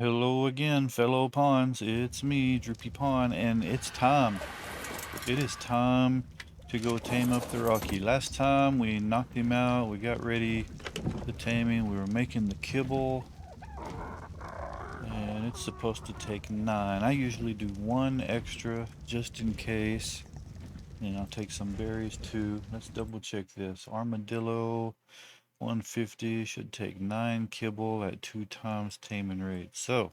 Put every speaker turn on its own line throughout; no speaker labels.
Hello again, fellow pawns. It's me, DroopyPawn, and it's time. It is time to go tame up the Rocky. Last time we knocked him out, we got ready to tame him. We were making the kibble, and it's supposed to take 9. I usually do 1 extra just in case, and I'll take some berries too. Let's double check this. Armadillo 150 should take 9 kibble at 2 times taming rate. So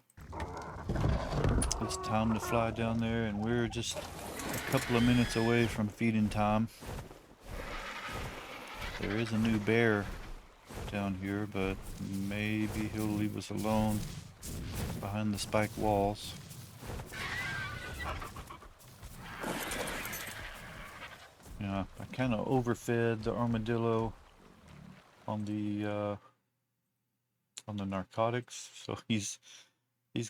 it's time to fly down there, and we're just a couple of minutes away from feeding time. There is a new bear down here, but maybe he'll leave us alone behind the spike walls. Yeah, I kind of overfed the armadillo on the narcotics, so he's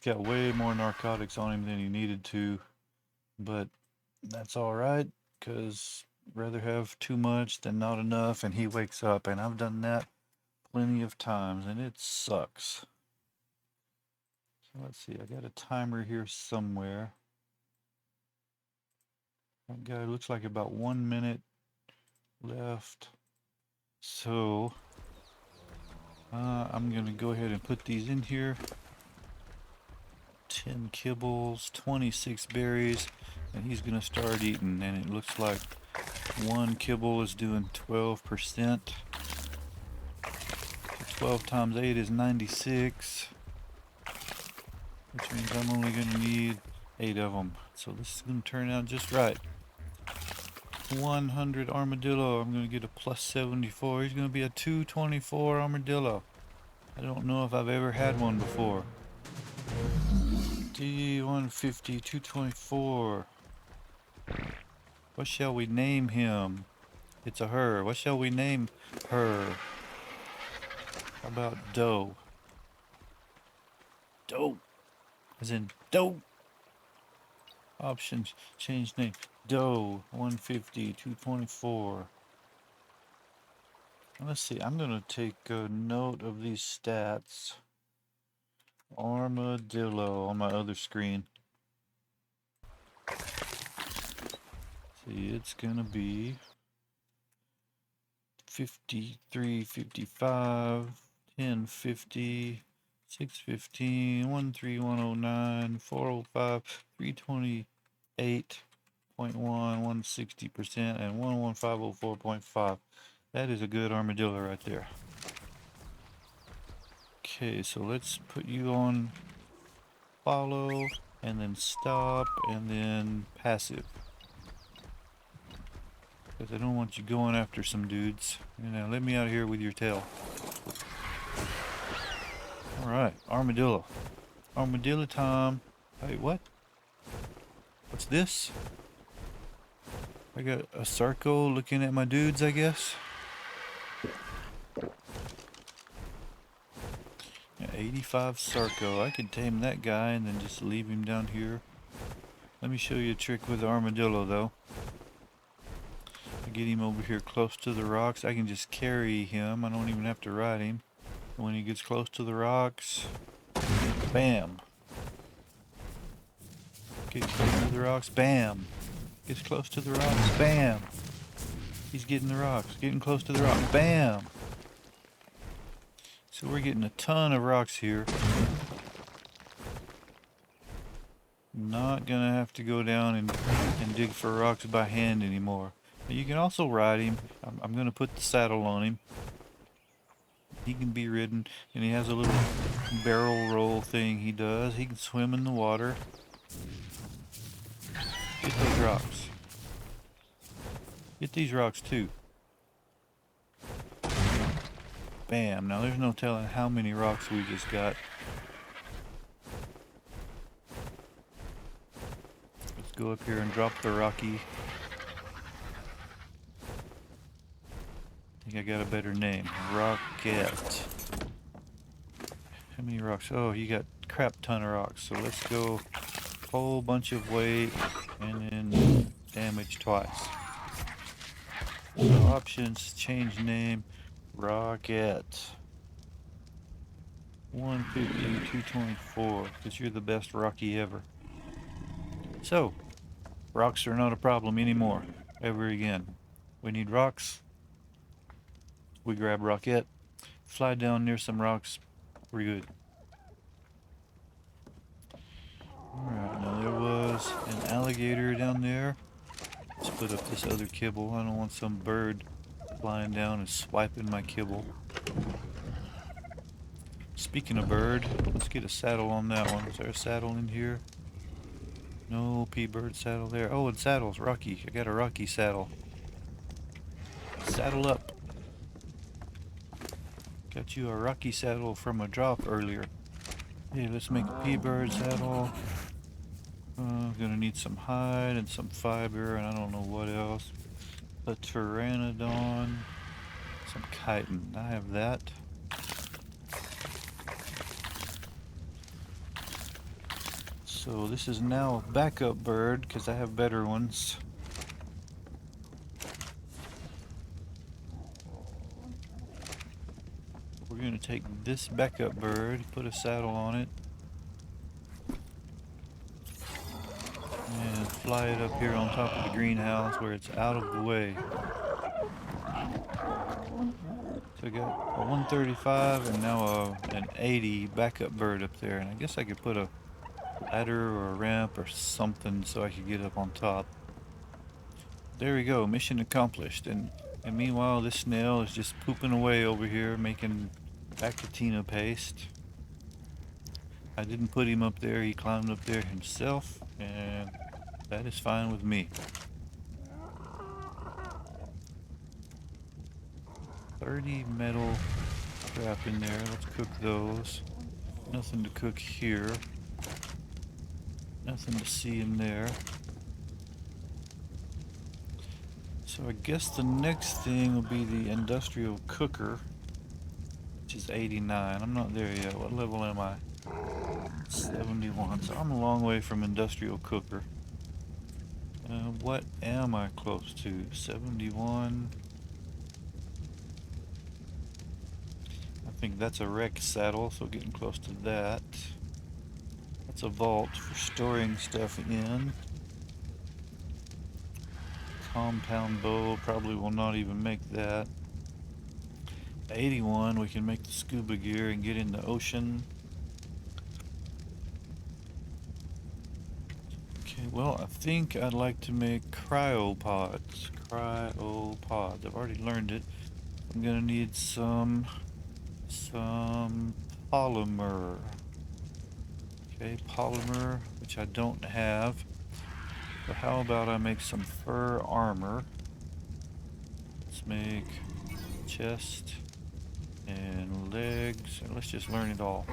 got way more narcotics on him than he needed to, but that's all right, because rather have too much than not enough, and he wakes up, and I've done that plenty of times, and it sucks. So let's see, I got a timer here somewhere. That guy looks like about 1 minute left. So I'm gonna go ahead and put these in here. 10 kibbles, 26 berries, and he's gonna start eating, and it looks like 1 kibble is doing 12%. 12 times 8 is 96, which means I'm only gonna need 8 of them. So this is gonna turn out just right. 100 armadillo, I'm gonna get a plus 74. He's gonna be a 224 armadillo. I don't know if I've ever had one before. D150, 224. What shall we name him? It's a her. What shall we name her? How about Doe? Doe. As in Doe. Options, change name. Doe, 150, 224. Let's see, I'm going to take a note of these stats. Armadillo on my other screen. See, it's going to be 53, 55, 1050, 615, 13109, 405, 328.1, 160%, and 11504.5. That is a good armadillo right there. Okay, so let's put you on follow, and then stop, and then passive. Because I don't want you going after some dudes. Let me out of here with your tail. Alright, armadillo. Armadillo time. Hey, what? What's this? I got a Sarco looking at my dudes, I guess. 85 Sarco. I could tame that guy and then just leave him down here. Let me show you a trick with the armadillo, though. I get him over here close to the rocks. I can just carry him. I don't even have to ride him. And when he gets close to the rocks, bam. Gets close to the rocks, bam. Gets close to the rocks, bam. He's getting the rocks, getting close to the rock, bam. So we're getting a ton of rocks here. Not gonna have to go down and dig for rocks by hand anymore. But you can also ride him. I'm gonna put the saddle on him. He can be ridden, and he has a little barrel roll thing he does. He can swim in the water. Get those rocks. Get these rocks too. Bam. Now there's no telling how many rocks we just got. Let's go up here and drop the Rocky. I think I got a better name. Rocket. How many rocks? Oh, you got a crap ton of rocks. So let's go whole bunch of weight and then damage twice. So options, change name, Rocket. 150, 224, because you're the best Rocky ever. So, rocks are not a problem anymore, ever again. We need rocks, we grab Rocket, fly down near some rocks, we're good. Alright, now there was an alligator down there. Let's put up this other kibble. I don't want some bird flying down and swiping my kibble. Speaking of bird, let's get a saddle on that one. Is there a saddle in here? No P-bird saddle there. Oh, and saddles, Rocky. I got a Rocky saddle. Saddle up. Got you a Rocky saddle from a drop earlier. Hey, let's make a P-bird saddle. Gonna need some hide and some fiber and I don't know what else. A pteranodon. Some chitin. I have that. So this is now a backup bird because I have better ones. We're going to take this backup bird, put a saddle on it, and fly it up here on top of the greenhouse where it's out of the way. So I got a 135 and now an 80 backup bird up there, and I guess I could put a ladder or a ramp or something so I could get up on top. There we go, mission accomplished. And meanwhile this snail is just pooping away over here making Baccatina paste. I didn't put him up there, he climbed up there himself, and that is fine with me. 30 metal crap in there, let's cook those. Nothing to cook here. Nothing to see in there. So I guess the next thing will be the industrial cooker, which is 89. I'm not there yet. What level am I? 71. So I'm a long way from industrial cooker. What am I close to? 71. I think that's a wreck saddle, so getting close to that. That's a vault for storing stuff in. Compound bow, probably will not even make that. 81, we can make the scuba gear and get in the ocean. Okay, well, I think I'd like to make cryopods. Cryopods, I've already learned it. I'm gonna need some polymer. Okay, polymer, which I don't have. So how about I make some fur armor? Let's make chest and legs, and let's just learn it all.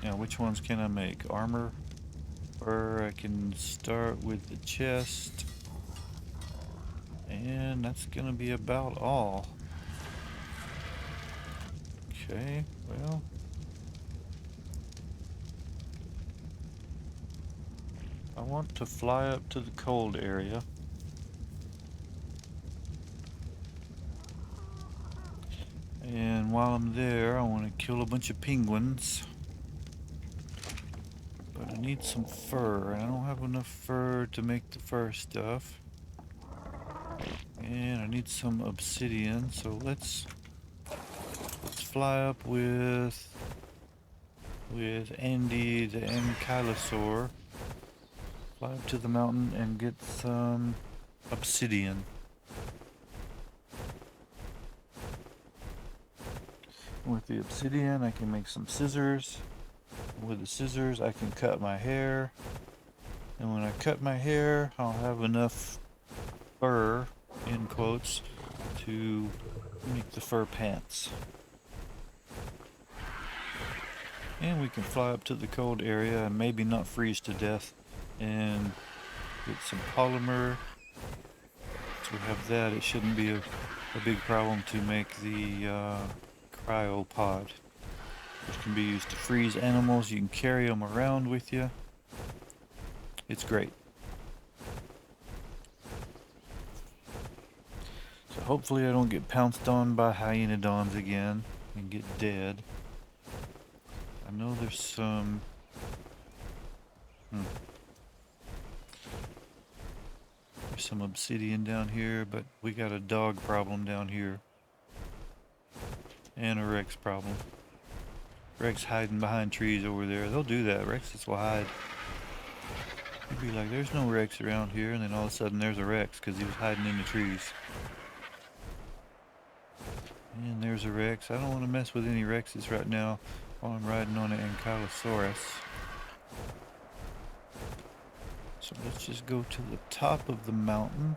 Now, which ones can I make? Armor, fur, I can start with the chest, and that's gonna be about all. Okay, well, I want to fly up to the cold area. And while I'm there, I want to kill a bunch of penguins. But I need some fur, and I don't have enough fur to make the fur stuff. And I need some obsidian, so let's fly up with Andy the ankylosaur. Fly up to the mountain and get some obsidian. With the obsidian, I can make some scissors. With the scissors, I can cut my hair. And when I cut my hair, I'll have enough fur, in quotes, to make the fur pants. And we can fly up to the cold area and maybe not freeze to death. And get some polymer. Once we have that, it shouldn't be a big problem to make the cryopod, which can be used to freeze animals. You can carry them around with you. It's great. So hopefully I don't get pounced on by hyenodons again. and get dead. I know there's some... There's some obsidian down here, but we got a dog problem down here. And a Rex problem. Rex hiding behind trees over there. They'll do that. Rexes will hide. You'd be like, there's no Rex around here, and then all of a sudden there's a Rex because he was hiding in the trees. And there's a Rex. I don't want to mess with any Rexes right now while I'm riding on an Ankylosaurus. So let's just go to the top of the mountain.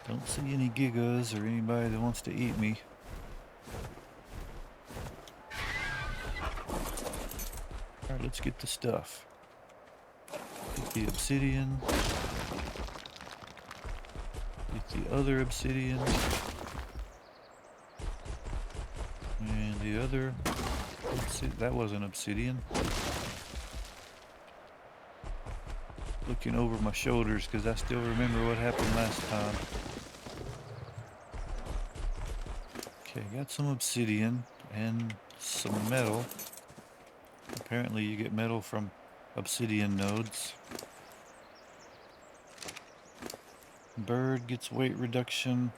Don't see any gigas or anybody that wants to eat me. Alright, let's get the stuff. Get the obsidian. Get the other obsidian. And the other... that wasn't obsidian. Looking over my shoulders because I still remember what happened last time. Okay, got some obsidian and some metal. Apparently you get metal from obsidian nodes. Bird gets weight reduction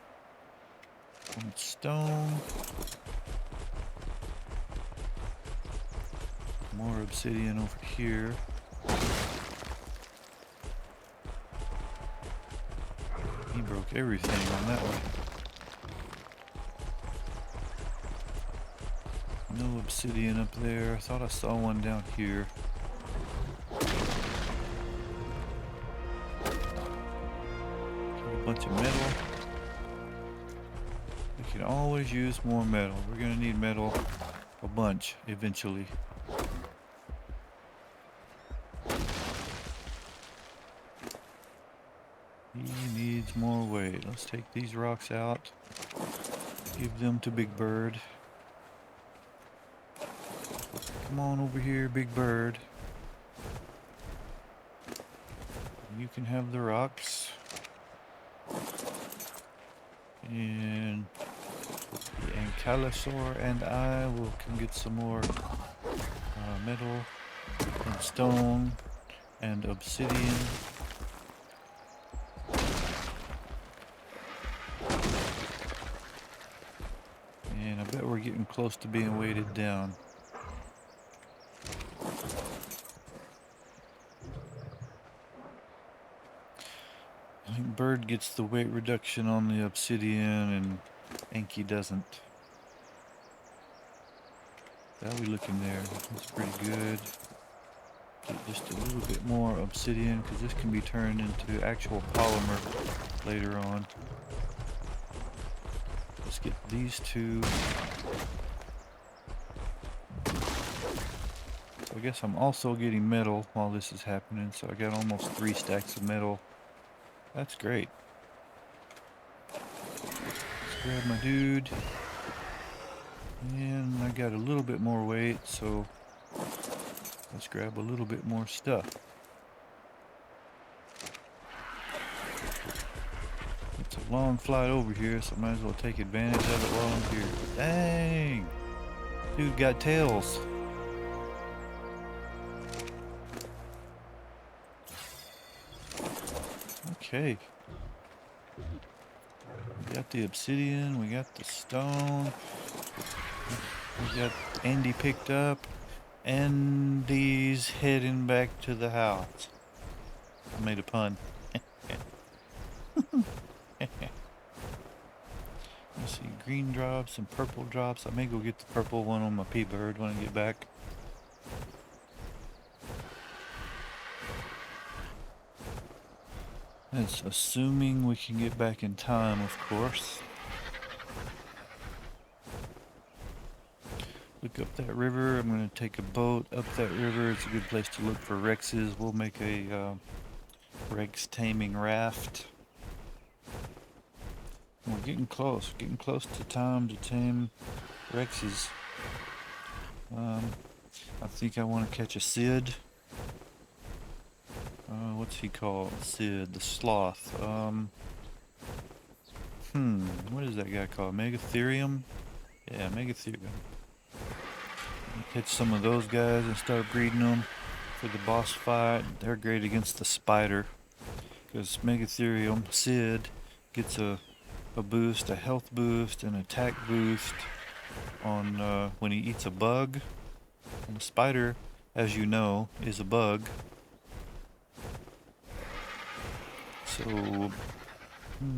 on stone. More obsidian over here. He broke everything on that one. No obsidian up there. I thought I saw one down here. Got a bunch of metal. We can always use more metal. We're gonna need metal a bunch eventually. He needs more weight. Let's take these rocks out. Give them to Big Bird. Come on over here, Big Bird. You can have the rocks. And the Ankylosaur and I will come get some more metal and stone and obsidian. And I bet we're getting close to being weighted down. I think Bird gets the weight reduction on the obsidian and Anky doesn't. How are we looking there? That's pretty good. Get just a little bit more obsidian because this can be turned into actual polymer later on. Let's get these two. So I guess I'm also getting metal while this is happening. So I got almost 3 stacks of metal. That's great. Let's grab my dude. And I got a little bit more weight, so let's grab a little bit more stuff. It's a long flight over here, so I might as well take advantage of it while I'm here. Dang! Dude got tails. Okay. We got the obsidian, we got the stone, we got Andy picked up, Andy's heading back to the house. I made a pun. Let's see, green drops and purple drops. I may go get the purple one on my P-Bird when I get back. That's assuming we can get back in time, of course. Look up that river. I'm going to take a boat up that river. It's a good place to look for Rexes. We'll make a Rex taming raft. We're getting close to time to tame Rexes. I think I want to catch a Sid. What's he called? Sid, the sloth. What is that guy called? Megatherium? Yeah, Megatherium. Catch some of those guys and start breeding them for the boss fight. They're great against the spider, because Megatherium Sid gets a boost, a health boost, an attack boost on when he eats a bug. And the spider, as you know, is a bug. So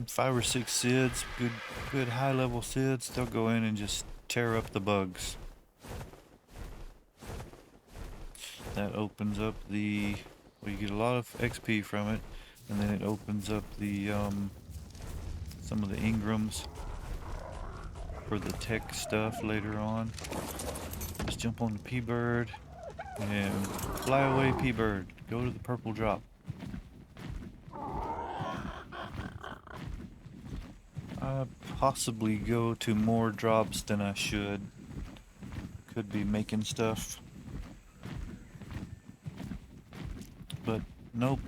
5 or 6 SIDs, good high level SIDs, they'll go in and just tear up the bugs. That opens up the, well, you get a lot of XP from it, and then it opens up the some of the Ingrams for the tech stuff later on. Just jump on the P-Bird and fly away, P-Bird. Go to the purple drop. I possibly go to more drops than I should. Could be making stuff. But nope,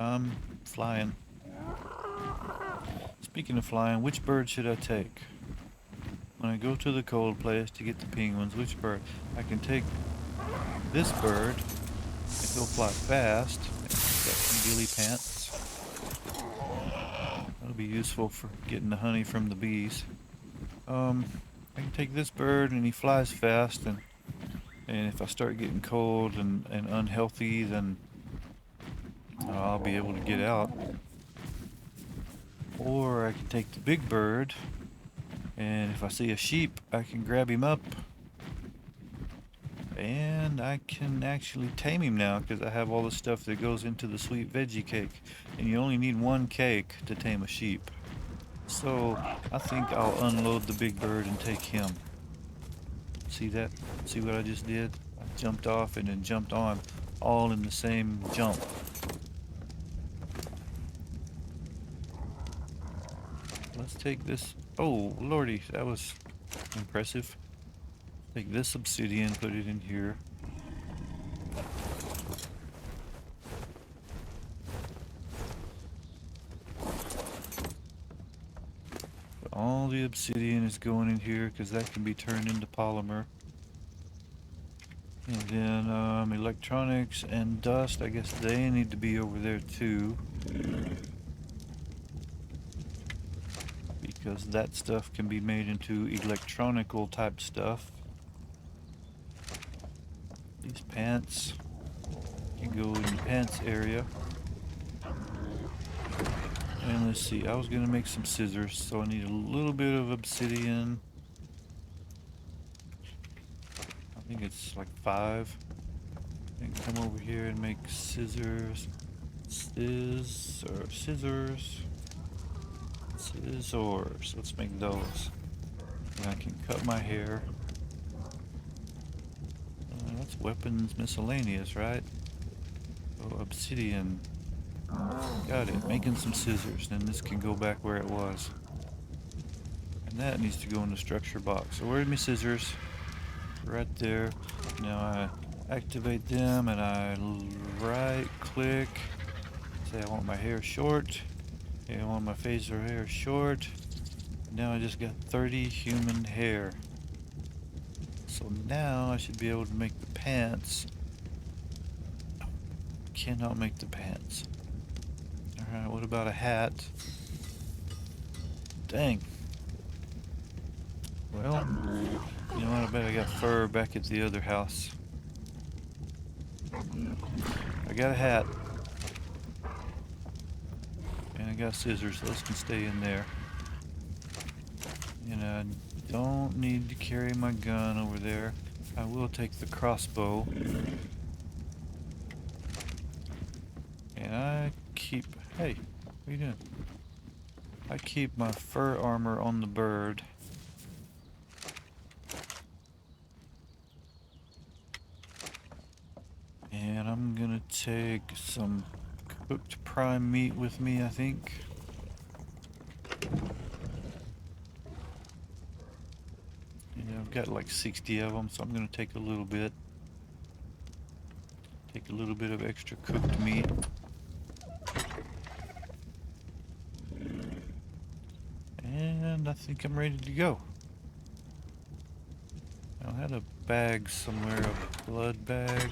I'm flying. Speaking of flying, which bird should I take? When I go to the cold place to get the penguins, which bird? I can take this bird, and he'll fly fast. Got some ghillie pants. That'll be useful for getting the honey from the bees. I can take this bird and he flies fast, and if I start getting cold and unhealthy, then I'll be able to get out. Or I can take the big bird, and if I see a sheep, I can grab him up. And I can actually tame him now, because I have all the stuff that goes into the sweet veggie cake. And you only need 1 cake to tame a sheep. So I think I'll unload the big bird and take him. See that? See what I just did? I jumped off and then jumped on, all in the same jump. Let's take this. Oh, lordy, that was impressive. Take this obsidian, put it in here. All the obsidian is going in here because that can be turned into polymer. And then electronics and dust, I guess they need to be over there too. Because that stuff can be made into electronical type stuff. These pants can go in the pants area. And let's see, I was gonna make some scissors, so I need a little bit of obsidian. I think it's like 5. I can come over here and make scissors. Scissors. Let's make those. And I can cut my hair. That's weapons miscellaneous, right? Oh, obsidian. Got it. Making some scissors. Then this can go back where it was. And that needs to go in the structure box. So where's my scissors? Right there. Now I activate them and I right click. Say I want my hair short. Okay, I want my facial hair short. Now I just got 30 human hair. So now I should be able to make the pants. Cannot make the pants. Alright, what about a hat? Dang. Well, you know what, I bet I got fur back at the other house. I got a hat. And I got scissors, those can stay in there. And I don't need to carry my gun over there. I will take the crossbow. And I keep... Hey, what are you doing? I keep my fur armor on the bird. And I'm gonna take some cooked prime meat with me, I think. Yeah, I've got like 60 of them, so I'm gonna take a little bit. Take a little bit of extra cooked meat. think I'm ready to go. I had a bag somewhere, a blood bag.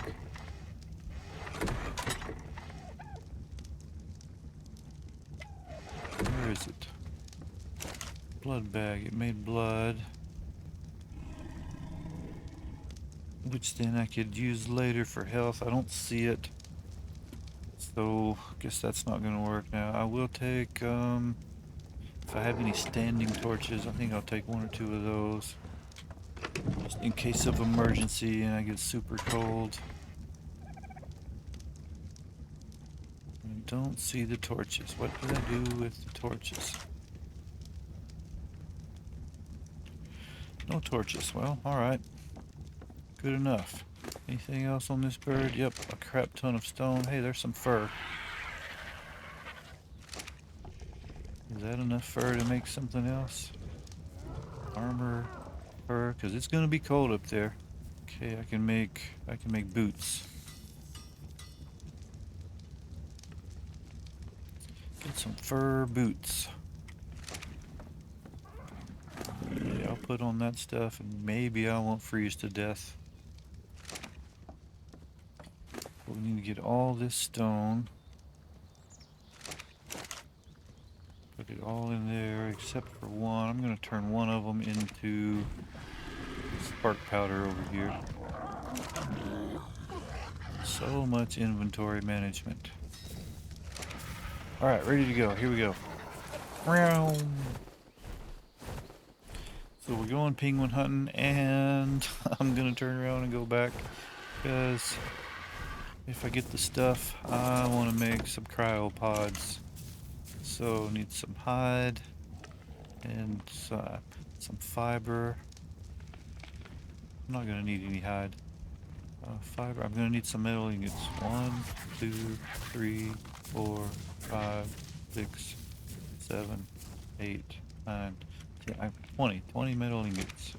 Where is it? Blood bag. It made blood, which then I could use later for health. I don't see it, so I guess that's not gonna work now. I will take, if I have any standing torches, I think I'll take 1 or 2 of those. Just in case of emergency and I get super cold. I don't see the torches. What did I do with the torches? No torches. Well, alright. Good enough. Anything else on this bird? Yep, a crap ton of stone. Hey, there's some fur. Is that enough fur to make something else? Armor, fur, because it's gonna be cold up there. Okay, I can make boots. Get some fur boots. Yeah, I'll put on that stuff and maybe I won't freeze to death. But we need to get all this stone. Put it all in there except for one. I'm gonna turn one of them into spark powder over here. So much inventory management. Alright, ready to go. Here we go. So we're going penguin hunting, and I'm gonna turn around and go back because if I get the stuff, I want to make some cryopods. So need some hide and some fiber. I'm not gonna need any hide. Fiber. I'm gonna need some metal ingots. 1, 2, 3, 4, 5, 6, 7, 8, 9, 10, 20 metal ingots.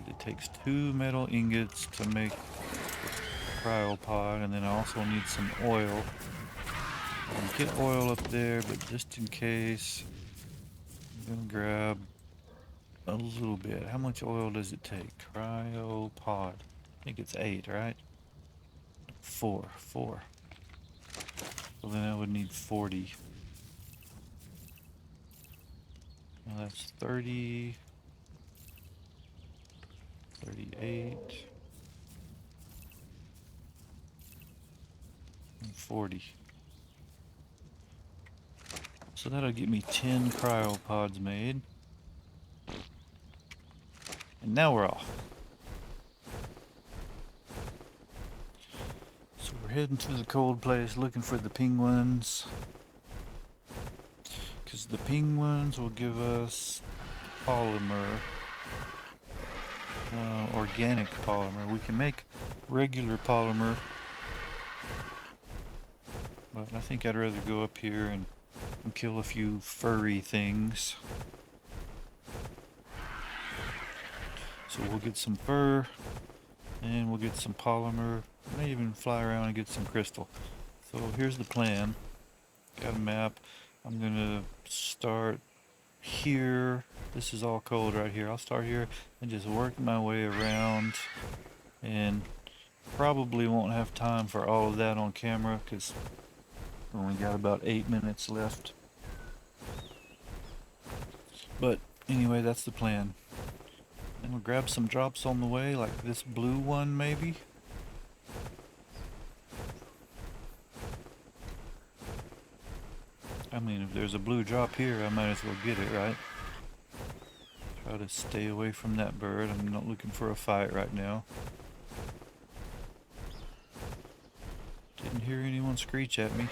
It takes 2 metal ingots to make a cryopod, and then I also need some oil. I'll get oil up there, but just in case, I'm gonna grab a little bit. How much oil does it take? Cryopod. I think it's 8, right? 4. So then I would need 40. Well, that's 30, 38, and 40. So that'll get me 10 cryopods made. And now we're off. So we're heading to the cold place looking for the penguins. Because the penguins will give us polymer. Organic polymer. We can make regular polymer. But I think I'd rather go up here and kill a few furry things. So we'll get some fur, and we'll get some polymer, may even fly around and get some crystal. So here's the plan. Got a map. I'm gonna start here. This is all cold right here. I'll start here and just work my way around, and probably won't have time for all of that on camera because we only got about 8 minutes left. But anyway, that's the plan. And we'll grab some drops on the way, like this blue one maybe. I mean, if there's a blue drop here, I might as well get it, right? Try to stay away from that bird. I'm not looking for a fight right now. Didn't hear anyone screech at me.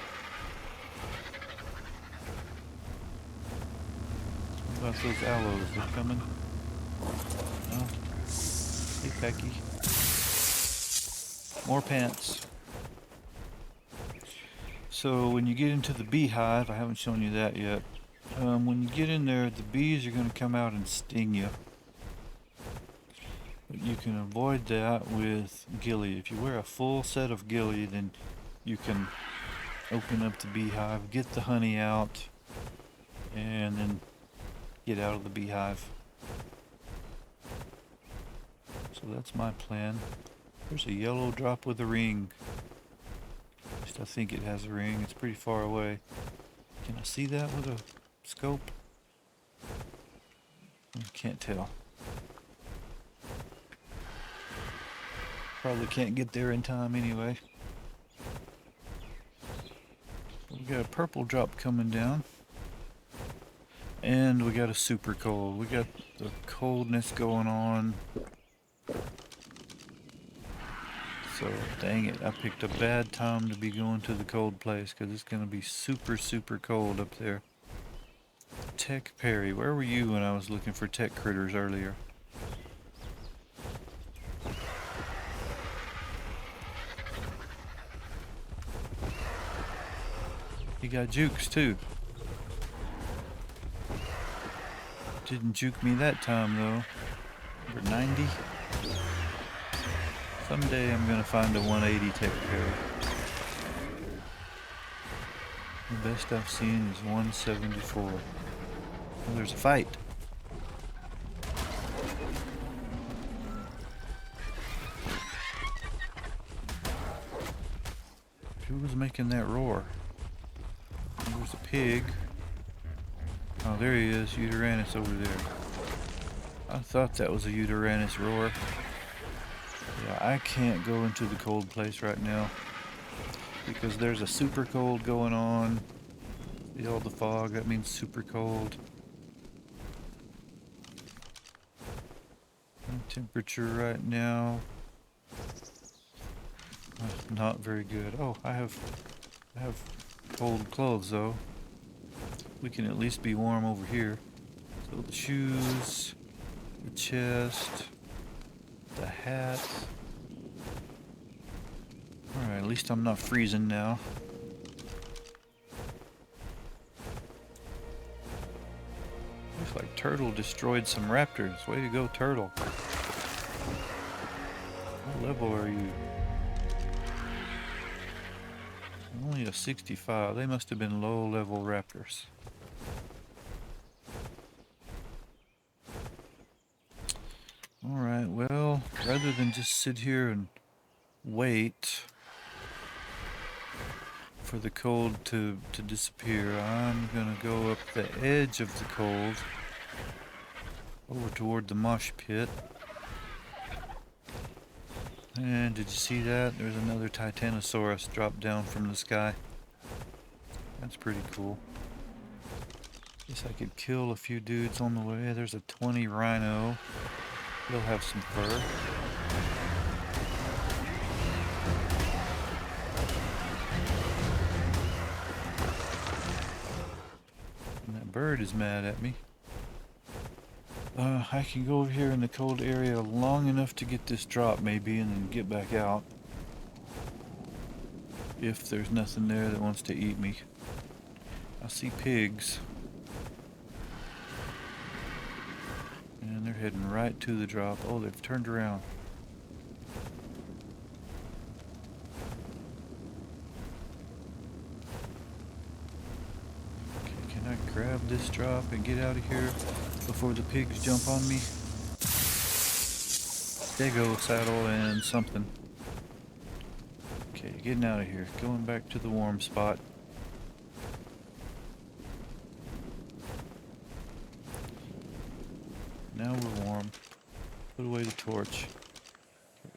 What about those aloes? They're coming? No? Hey, Pecky. More pants. So when you get into the beehive, I haven't shown you that yet. When you get in there, the bees are going to come out and sting you. But you can avoid that with ghillie. If you wear a full set of ghillie, then you can open up the beehive, get the honey out, and then get out of the beehive. So that's my plan. There's a yellow drop with a ring. At least I think it has a ring. It's pretty far away. Can I see that with a scope? I can't tell. Probably can't get there in time anyway. We got a purple drop coming down. And we got a super cold. We got the coldness going on. So, dang it, I picked a bad time to be going to the cold place because it's going to be super, super cold up there. Tech Perry, where were you when I was looking for tech critters earlier? He got jukes too. Didn't juke me that time though. Number 90. Someday I'm gonna find a 180 Tech Perry. The best I've seen is 174. Oh, there's a fight. Who was making that roar? There's a pig. Oh, there he is, Uteranus over there. I thought that was a Uteranus roar. Yeah, I can't go into the cold place right now because there's a super cold going on. See all the fog, that means super cold. My temperature right now, not very good. Oh, I have cold clothes though. We can at least be warm over here. So the shoes, the chest, the hat. Alright, at least I'm not freezing now. Looks like Turtle destroyed some raptors. Way to go, Turtle. What level are you? Only a 65. They must have been low level raptors. Alright, well, rather than just sit here and wait for the cold to disappear, I'm gonna go up the edge of the cold over toward the Mosh Pit. And did you see that? There's another Titanosaurus dropped down from the sky. That's pretty cool. Guess I could kill a few dudes on the way. There's a 20 rhino. He'll have some fur. And that bird is mad at me. I can go over here in the cold area long enough to get this drop maybe and then get back out. If there's nothing there that wants to eat me. I see pigs. And they're heading right to the drop. Oh, they've turned around. Okay, can I grab this drop and get out of here before the pigs jump on me? Stego saddle and something. Okay, getting out of here. Going back to the warm spot. Now we're warm. Put away the torch.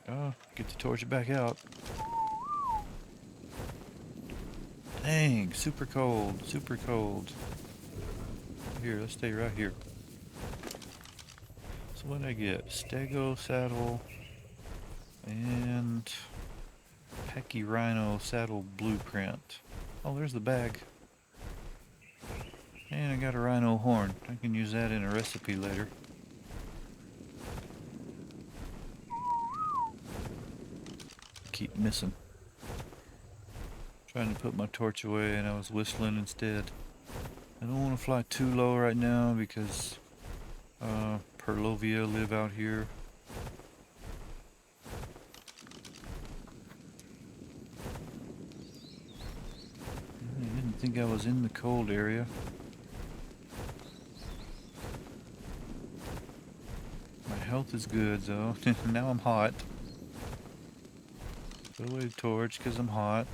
Oh, get the torch back out. Dang, super cold, super cold. Here, let's stay right here. So what did I get? Stego saddle and Pachyrhino saddle blueprint. Oh, there's the bag. And I got a rhino horn. I can use that in a recipe later. Keep missing. Trying to put my torch away and I was whistling instead. I don't want to fly too low right now because Perlovia live out here. I didn't think I was in the cold area. Health is good though. Now I'm hot. Put away the torch because I'm hot.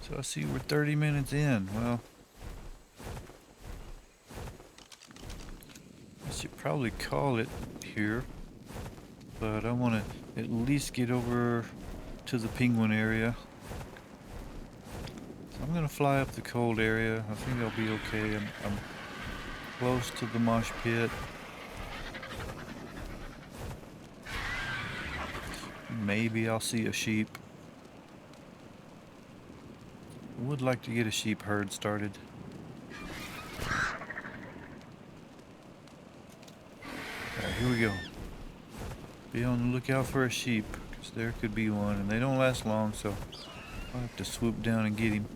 So I see we're 30 minutes in. Well, I should probably call it here. But I want to at least get over to the penguin area. So I'm going to fly up the cold area. I think I'll be okay. I'm close to the mosh pit. Maybe I'll see a sheep. I would like to get a sheep herd started. Alright, here we go. Be on the lookout for a sheep, because there could be one, and they don't last long, so I'll have to swoop down and get him.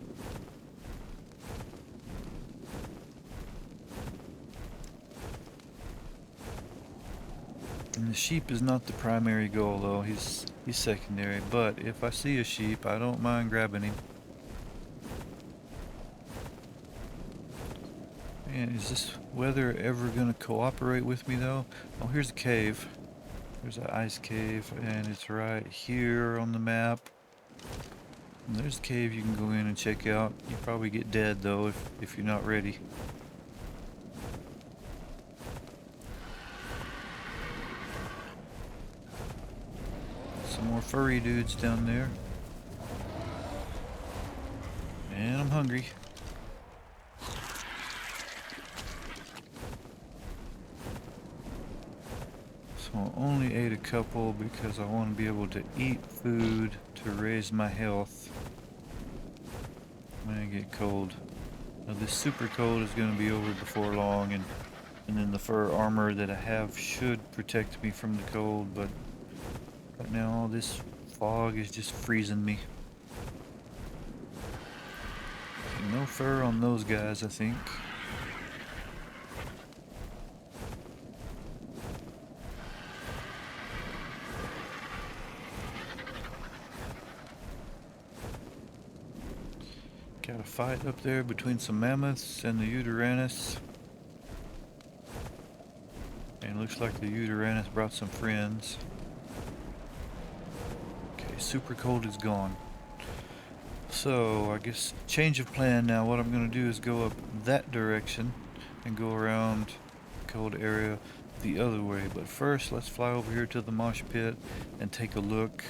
And the sheep is not the primary goal though, he's secondary, but if I see a sheep, I don't mind grabbing him. Man, is this weather ever gonna cooperate with me though? Oh, here's a cave. There's an ice cave, and it's right here on the map. And there's a cave you can go in and check out. You probably get dead though if you're not ready. Some more furry dudes down there. And I'm hungry. So I only ate a couple because I want to be able to eat food to raise my health when I get cold. Now this super cold is going to be over before long, and then the fur armor that I have should protect me from the cold, but right now all this fog is just freezing me. No fur on those guys, I think. Got a fight up there between some mammoths and the Uteranus. And it looks like the Uteranus brought some friends. Okay, super cold is gone. So I guess change of plan now. What I'm going to do is go up that direction and go around the cold area the other way. But first, let's fly over here to the mosh pit and take a look.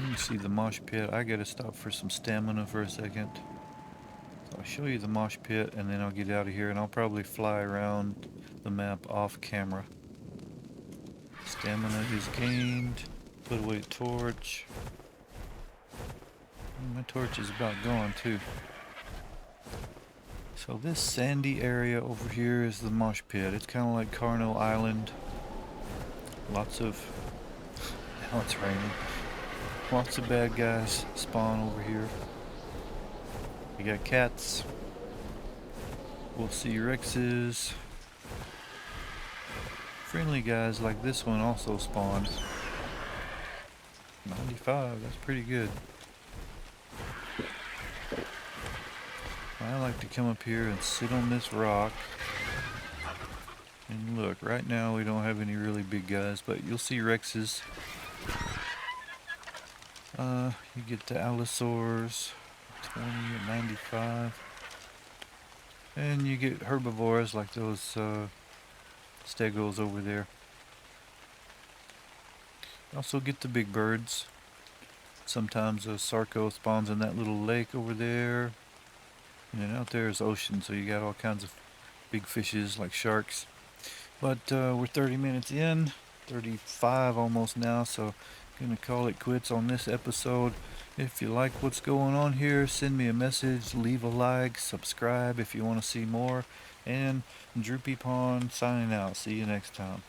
You can see the mosh pit. I gotta stop for some stamina for a second. So I'll show you the mosh pit and then I'll get out of here, and I'll probably fly around the map off camera. Stamina is gained. Put away torch. My torch is about gone too. So this sandy area over here is the mosh pit. It's kind of like Carno Island. Lots of... Now it's raining. Lots of bad guys spawn over here. We got cats. We'll see Rexes. Friendly guys like this one also spawn. 95, that's pretty good. I like to come up here and sit on this rock. And look, right now we don't have any really big guys, but you'll see Rexes. You get the allosaurs, 20 at 95. And you get herbivores like those stegos over there. Also get the big birds. Sometimes a sarco spawns in that little lake over there. And then out there is ocean, so you got all kinds of big fishes like sharks. But we're 30 minutes in, 35 almost now, so gonna call it quits on this episode. If you like what's going on here, send me a message, leave a like, subscribe if you want to see more, and DroopyPawn signing out. See you next time.